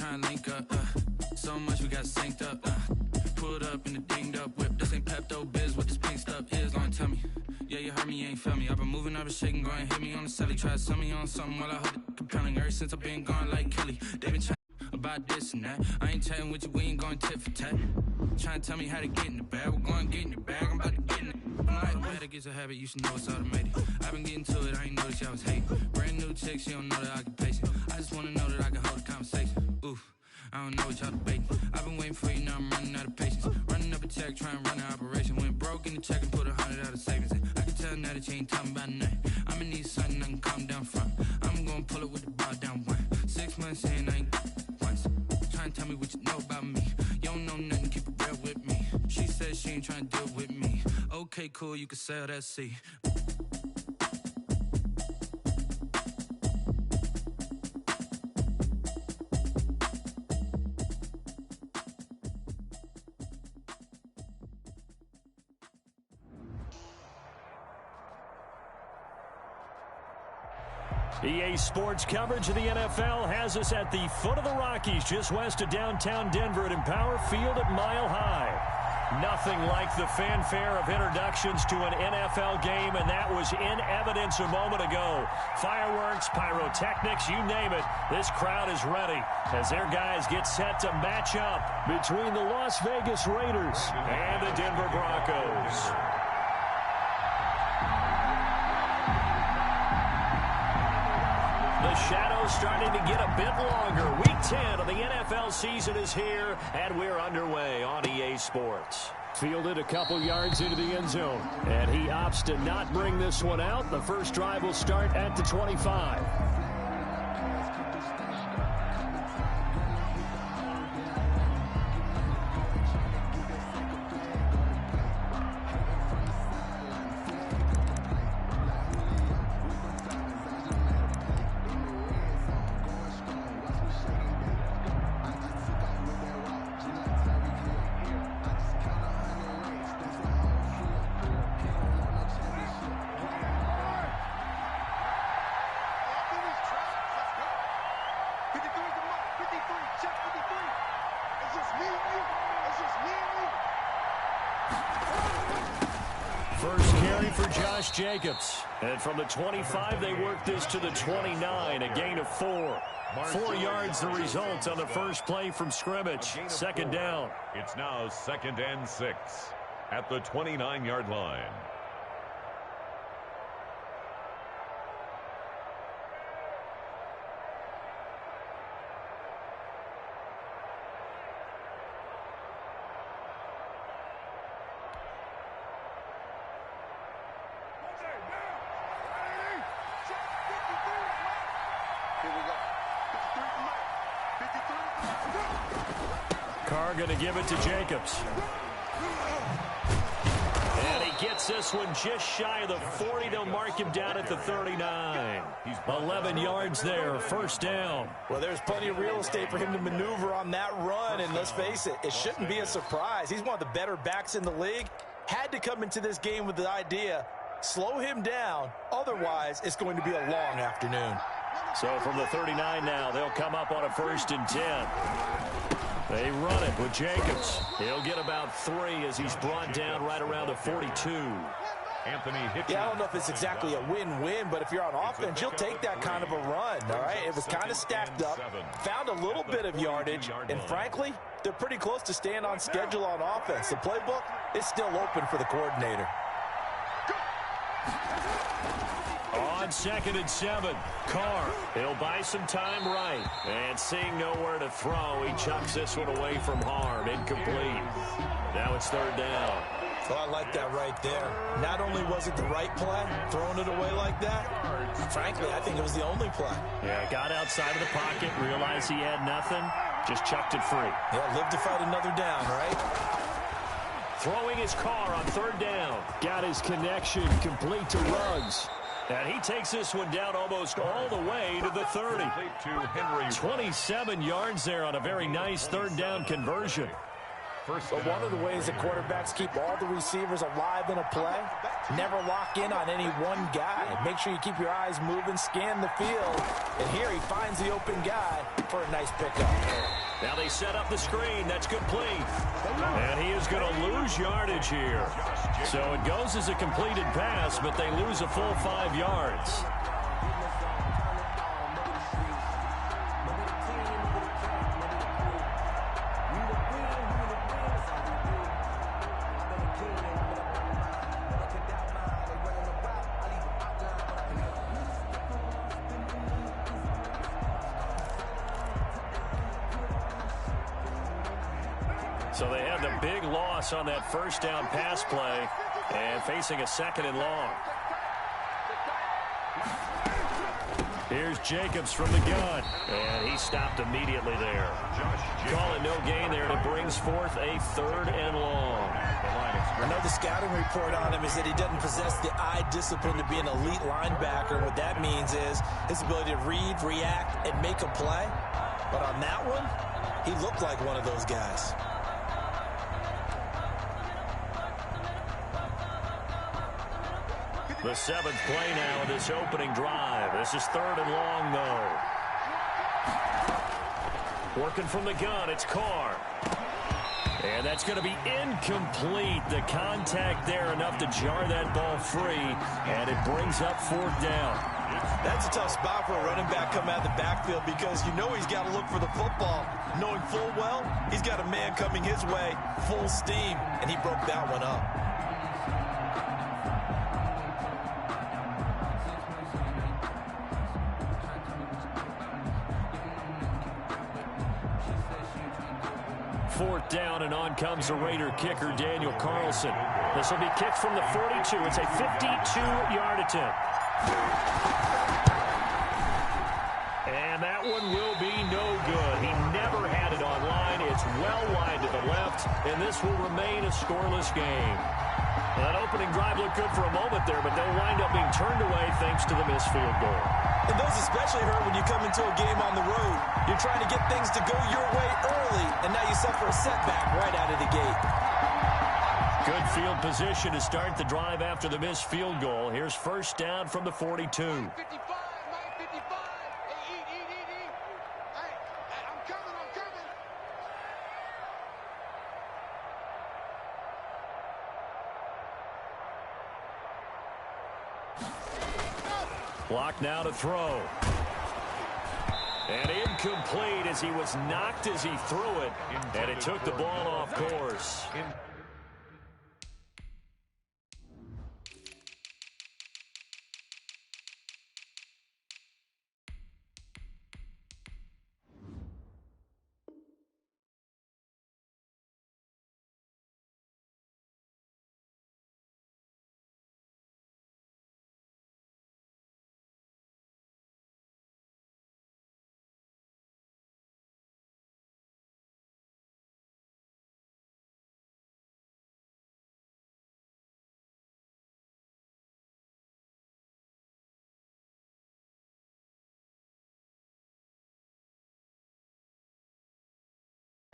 trying to link up. So much we got synced up. Pulled up in the dinged up whip. This ain't Pepto Biz, what this pink stuff is. Long tell me. Yeah, you heard me, you ain't felt me. I've been moving up and shaking, go and hit me on the celly. Try to sell me on something while I hold it compelling. Ever since I've been gone like Kelly. They been trying about this and that. I ain't chatting with you, we ain't going tit for tat. Trying to tell me how to get in the bag. We're going to get in the bag, I'm about to get in it. I'm like, better get a habit, you should know it's automated. I've been getting to it, I ain't noticed y'all was hating. Brand new chick, she don't know the occupation. I just want to know that I can hold a conversation. Oof. I don't know what y'all debating. I've been waiting for you, now I'm running out of patience. Running up a check, trying to run an operation. Went broke in the check and put 100 out of savings in. I can tell now that you ain't talking about nothing. I'ma need something I can calm down from. I'm gonna pull it with the bar down one. 6 months in, I ain't once. Trying to tell me what you know about me. You don't know nothing, keep it real with me. She said she ain't trying to deal with me. Okay, cool, you can sell that C. EA Sports coverage of the NFL has us at the foot of the Rockies, just west of downtown Denver at Empower Field at Mile High. Nothing like the fanfare of introductions to an NFL game, and that was in evidence a moment ago. Fireworks, pyrotechnics, you name it. This crowd is ready as their guys get set to match up between the Las Vegas Raiders and the Denver Broncos. The shadow's starting to get a bit longer. Week 10 of the NFL season is here, and we're underway on EA Sports. Fielded a couple yards into the end zone, and he opts to not bring this one out. The first drive will start at the 25. First carry for Josh Jacobs. And from the 25, they work this to the 29, a gain of 4. 4 yards the result on the first play from scrimmage. Second down. It's now 2nd and 6 at the 29-yard line. Carr going to give it to Jacobs. And he gets this one just shy of the 40. They'll mark him down at the 39. 11 yards there, first down. Well, there's plenty of real estate for him to maneuver on that run, and let's face it, it shouldn't be a surprise. He's one of the better backs in the league. Had to come into this game with the idea, slow him down, otherwise it's going to be a long afternoon. So from the 39 now, they'll come up on a 1st and 10. They run it with Jacobs. He'll get about 3 as he's brought down right around the 42. Anthony Hitchens. Yeah, I don't know if it's exactly a win-win, but if you're on offense, you'll take that kind of a run, all right? It was kind of stacked up, found a little bit of yardage, and frankly, they're pretty close to staying on schedule on offense. The playbook is still open for the coordinator. On 2nd and 7, Carr. He'll buy some time right. And seeing nowhere to throw, he chucks this one away from harm. Incomplete. Now it's 3rd down. Well, I like that right there. Not only was it the right play, throwing it away like that, frankly, I think it was the only play. Yeah, got outside of the pocket, realized he had nothing, just chucked it free. Yeah, live to fight another down, right? Throwing his Carr on 3rd down. Got his connection complete to Ruggs. And he takes this one down almost all the way to the 30. 27 yards there on a very nice 3rd down conversion. But one of the ways that quarterbacks keep all the receivers alive in a play, never lock in on any one guy. Make sure you keep your eyes moving, scan the field. And here he finds the open guy for a nice pickup. Now they set up the screen. That's complete. And he is going to lose yardage here. So it goes as a completed pass, but they lose a full 5 yards. So they had the big loss on that first down pass play and facing a 2nd and long. Here's Jacobs from the gun, and he stopped immediately there. Call it no gain there, and it brings forth a 3rd and long. I know the scouting report on him is that he doesn't possess the eye discipline to be an elite linebacker. What that means is his ability to read, react, and make a play. But on that one, he looked like one of those guys. The 7th play now of this opening drive. This is 3rd and long, though. Working from the gun, it's Carr. And that's going to be incomplete. The contact there enough to jar that ball free, and it brings up 4th down. That's a tough spot for a running back coming out of the backfield because you know he's got to look for the football, knowing full well he's got a man coming his way, full steam, and he broke that one up. Fourth down, and on comes the Raider kicker, Daniel Carlson. This will be kicked from the 42. It's a 52-yard attempt. And that one will be no good. He never had it on line. It's well wide to the left, and this will remain a scoreless game. That opening drive looked good for a moment there, but they'll wind up being turned away thanks to the missed field goal. And those especially hurt when you come into a game on the road. You're trying to get things to go your way early, and now you suffer a setback right out of the gate. Good field position to start the drive after the missed field goal. Here's first down from the 42. Block now to throw. And incomplete as he was knocked as he threw it. And it took the ball off course.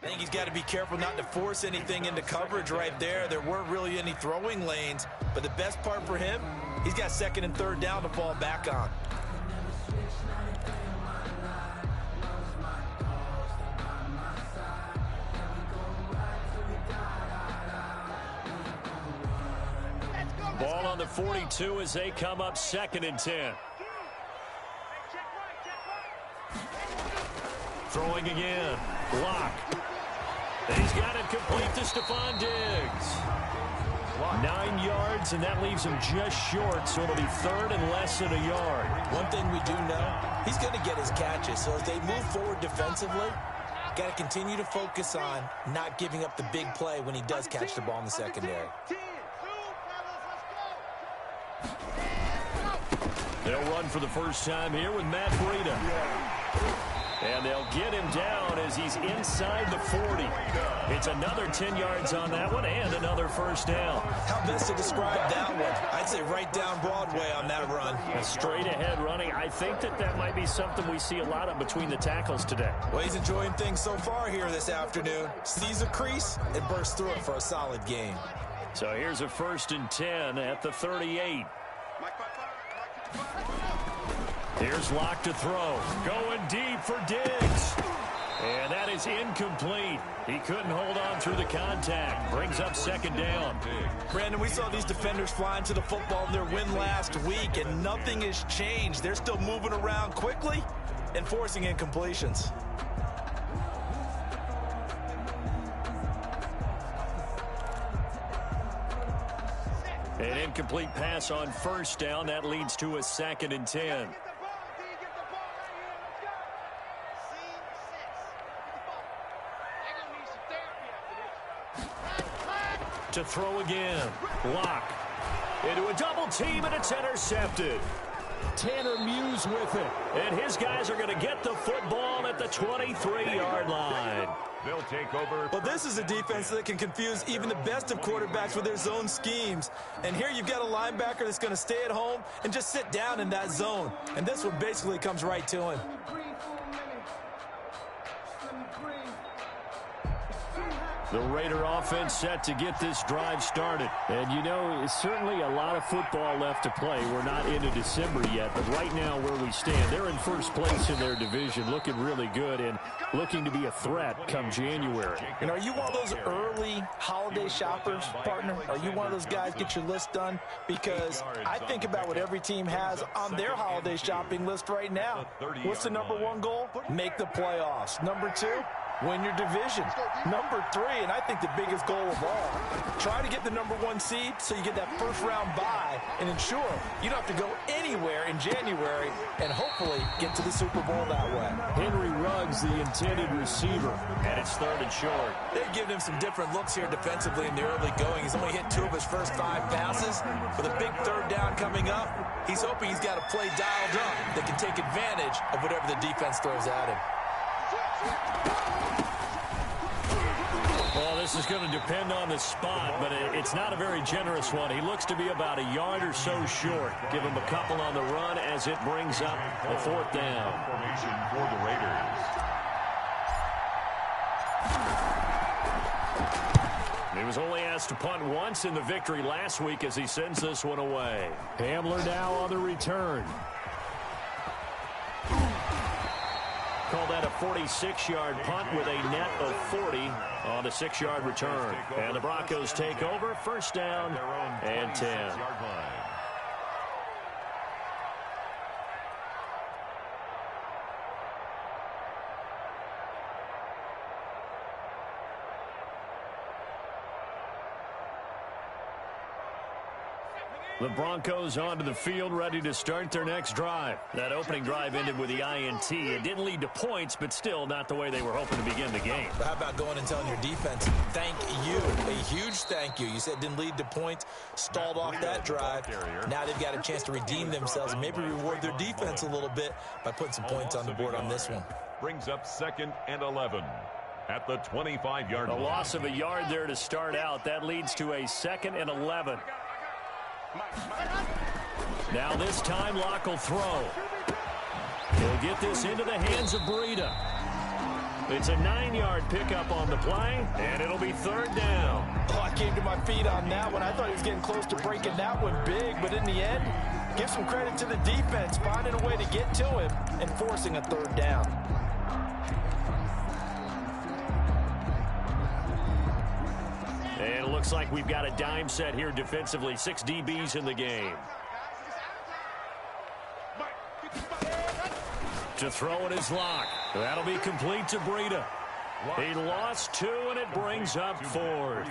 I think he's got to be careful not to force anything into coverage right there. There weren't really any throwing lanes, but the best part for him, he's got 2nd and 3rd down to fall back on. Ball on the 42 as they come up 2nd and 10. Throwing again. Block. He's got it complete to Stephon Diggs. 9 yards, and that leaves him just short, so it'll be 3rd and less than a yard. One thing we do know, he's going to get his catches. So as they move forward defensively, got to continue to focus on not giving up the big play when he does catch the ball in the secondary. They'll run for the first time here with Matt Breida. And they'll get him down as he's in inside the 40. It's another 10 yards on that one and another first down. How best to describe that one? I'd say right down Broadway on that run. A straight ahead running. I think that might be something we see a lot of between the tackles today. Well, he's enjoying things so far here this afternoon. Sees a crease and bursts through it for a solid gain. So here's a 1st and 10 at the 38. Here's Locke to throw. Going deep for Diggs. And that is incomplete. He couldn't hold on through the contact. Brings up 2nd down. Brandon, we saw these defenders flying to the football in their win last week, and nothing has changed. They're still moving around quickly and forcing incompletions. An incomplete pass on 1st down. That leads to a 2nd and 10. To throw again. Locke into a double team, and it's intercepted. Tanner Muse with it. And his guys are going to get the football at the 23-yard line. They'll take over. But this is a defense that can confuse even the best of quarterbacks with their zone schemes. And here you've got a linebacker that's going to stay at home and just sit down in that zone. And this one basically comes right to him. The Raider offense set to get this drive started. And, you know, certainly a lot of football left to play. We're not into December yet, but right now where we stand, they're in first place in their division, looking really good and looking to be a threat come January. And are you one of those early holiday shoppers, partner? Are you one of those guys get your list done? Because I think about what every team has on their holiday shopping list right now. What's the #1 goal? Make the playoffs. #2? Win your division. #3, and I think the biggest goal of all, try to get the #1 seed so you get that first-round bye and ensure you don't have to go anywhere in January and hopefully get to the Super Bowl that way. Henry Ruggs, the intended receiver, and it's 3rd and short. They've given him some different looks here defensively in the early going. He's only hit 2 of his first 5 passes. With a big 3rd down coming up, he's hoping he's got a play dialed up that can take advantage of whatever the defense throws at him. Well, this is going to depend on the spot, but it's not a very generous one. He looks to be about a yard or so short. Give him a couple on the run as it brings up a 4th down. Formation for the Raiders. He was only asked to punt once in the victory last week as he sends this one away. Hamler now on the return. Call that a 46-yard punt with a net of 40 on the 6-yard return. And the Broncos take over, 1st down and 10. The Broncos onto the field, ready to start their next drive. That opening drive ended with the INT. It didn't lead to points, but still not the way they were hoping to begin the game. But how about going and telling your defense, thank you, a huge thank you. You said it didn't lead to points, stalled off that drive. Now they've got a chance to redeem themselves and maybe reward their defense a little bit by putting some points on the board on this one. Brings up 2nd and 11 at the 25-yard line. A loss of a yard there to start out. That leads to a 2nd and 11. Now this time Locke will throw. He'll get this into the hands of Breida. It's a 9-yard pickup on the play, and it'll be 3rd down. Oh, I came to my feet on that one. I thought he was getting close to breaking that one big, but in the end, give some credit to the defense, finding a way to get to him and forcing a 3rd down. And it looks like we've got a dime set here defensively. 6 DBs in the game. To throw it is Locke. That'll be complete to Breida. He lost 2, and it brings up 4th.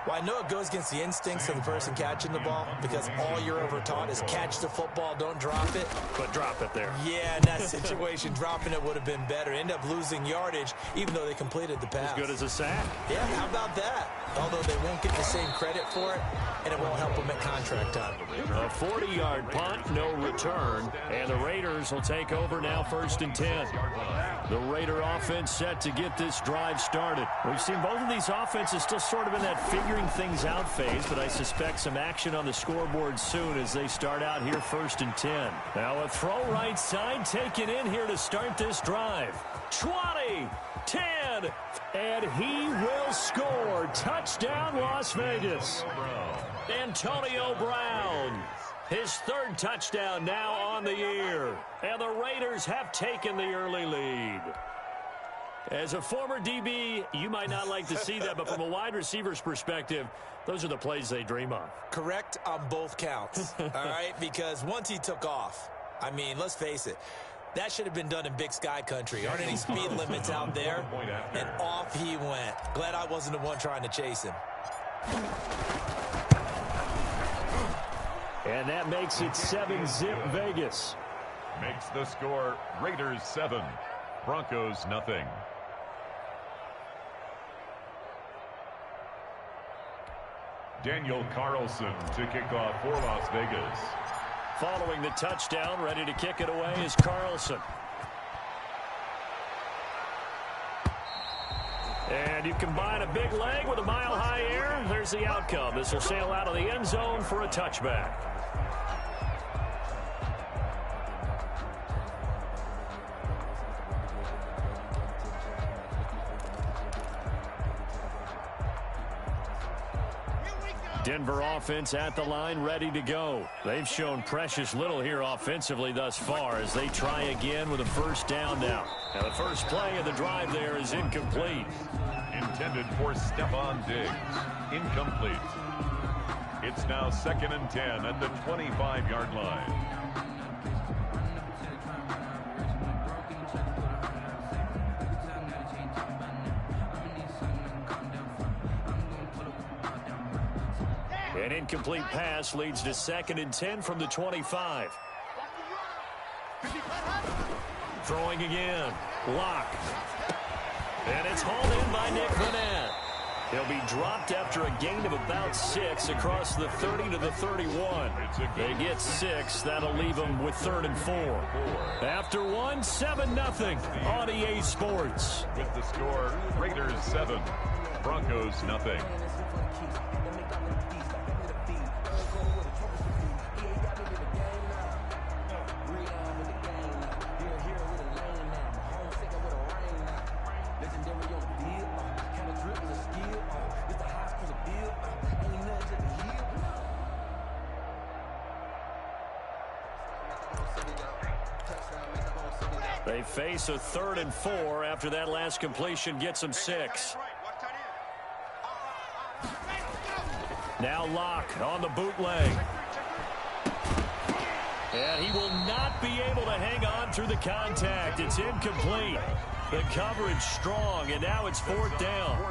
Well, I know it goes against the instincts of the person catching the ball because all you're ever taught is catch the football, don't drop it. But drop it there. Yeah, in that situation, dropping it would have been better. End up losing yardage, even though they completed the pass. As good as a sack. Yeah, how about that? Although they won't get the same credit for it, and it won't help them at contract time. A 40-yard punt, no return, and the Raiders will take over now 1st and 10. The Raider offense set to get this drive drive started. We've seen both of these offenses still sort of in that figuring things out phase, but I suspect some action on the scoreboard soon as they start out here 1st and 10. Now a throw right side taken in here to start this drive. 20, 10, and he will score. Touchdown, Las Vegas. Antonio Brown. His 3rd touchdown now on the year. And the Raiders have taken the early lead. As a former DB, you might not like to see that, but from a wide receiver's perspective, those are the plays they dream of. Correct on both counts, all right? Because once he took off, I mean, let's face it, that should have been done in Big Sky country. Aren't any speed limits out there? And off he went. Glad I wasn't the one trying to chase him. And that makes it 7-zip Vegas. Makes the score Raiders 7, Broncos nothing. Daniel Carlson to kick off for Las Vegas. Following the touchdown, ready to kick it away is Carlson. And you combine a big leg with a mile-high air, there's the outcome. This will sail out of the end zone for a touchback. Denver offense at the line, ready to go. They've shown precious little here offensively thus far as they try again with a 1st down now. Now the first play of the drive there is incomplete. Intended for Stephon Diggs. Incomplete. It's now 2nd and 10 at the 25-yard line. An incomplete pass leads to 2nd and 10 from the 25. Throwing again. Locke. And it's hauled in by Nick Vannett. He'll be dropped after a gain of about 6 across the 30 to the 31. They get 6. That'll leave them with 3rd and 4. After 1, 7-0 on EA Sports. With the score, Raiders 7, Broncos nothing. They face a 3rd and 4 after that last completion gets them 6. Now Locke on the bootleg. And he will not be able to hang on through the contact. It's incomplete. The coverage strong, and now it's 4th down.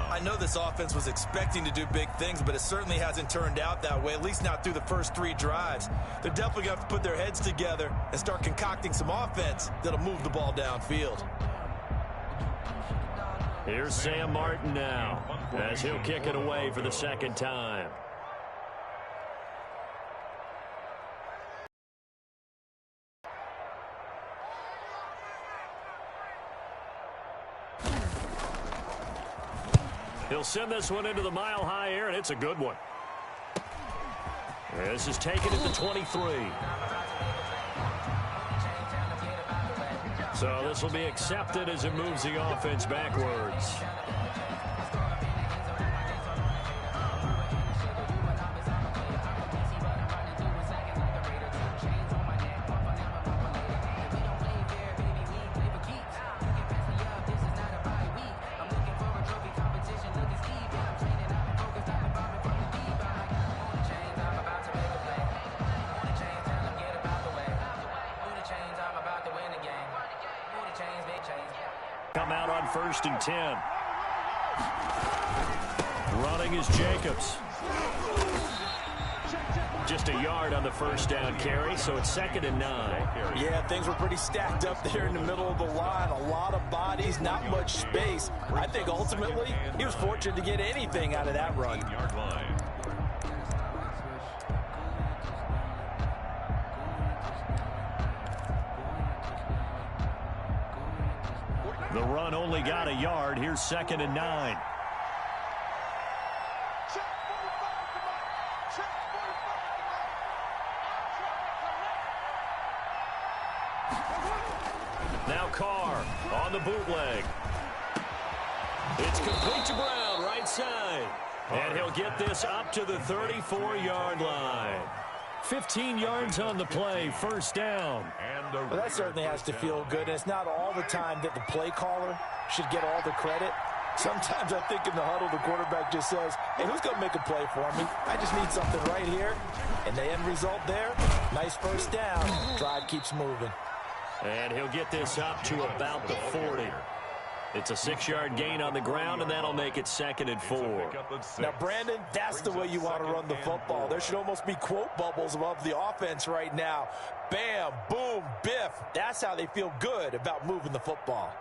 I know this offense was expecting to do big things, but it certainly hasn't turned out that way, at least not through the first 3 drives. They're definitely going to have to put their heads together and start concocting some offense that'll move the ball downfield. Here's Sam Martin now, as he'll kick it away for the 2nd time. He'll send this one into the mile-high air, and it's a good one. This is taken at the 23. So this will be accepted as it moves the offense backwards. Come out on 1st and 10. Running is Jacobs. Just a yard on the 1st down carry, so it's 2nd and 9. Yeah, things were pretty stacked up there in the middle of the line. A lot of bodies, not much space. I think ultimately he was fortunate to get anything out of that run. Yard line. The run only got a yard. Here's 2nd and 9. Now Carr on the bootleg. It's complete to Brown, right side. And he'll get this up to the 34-yard line. 15 yards on the play, 1st down. Well, that certainly has to feel good. And it's not all the time that the play caller should get all the credit. Sometimes I think in the huddle, the quarterback just says, hey, who's going to make a play for me? I just need something right here. And the end result there, nice 1st down. Drive keeps moving. And he'll get this up to about the 40. It's a 6-yard gain on the ground, and that'll make it 2nd and 4. Now, Brandon, that's the way you want to run the football. There should almost be quote bubbles above the offense right now. Bam, boom, biff. That's how they feel good about moving the football.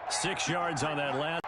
Six yards on that last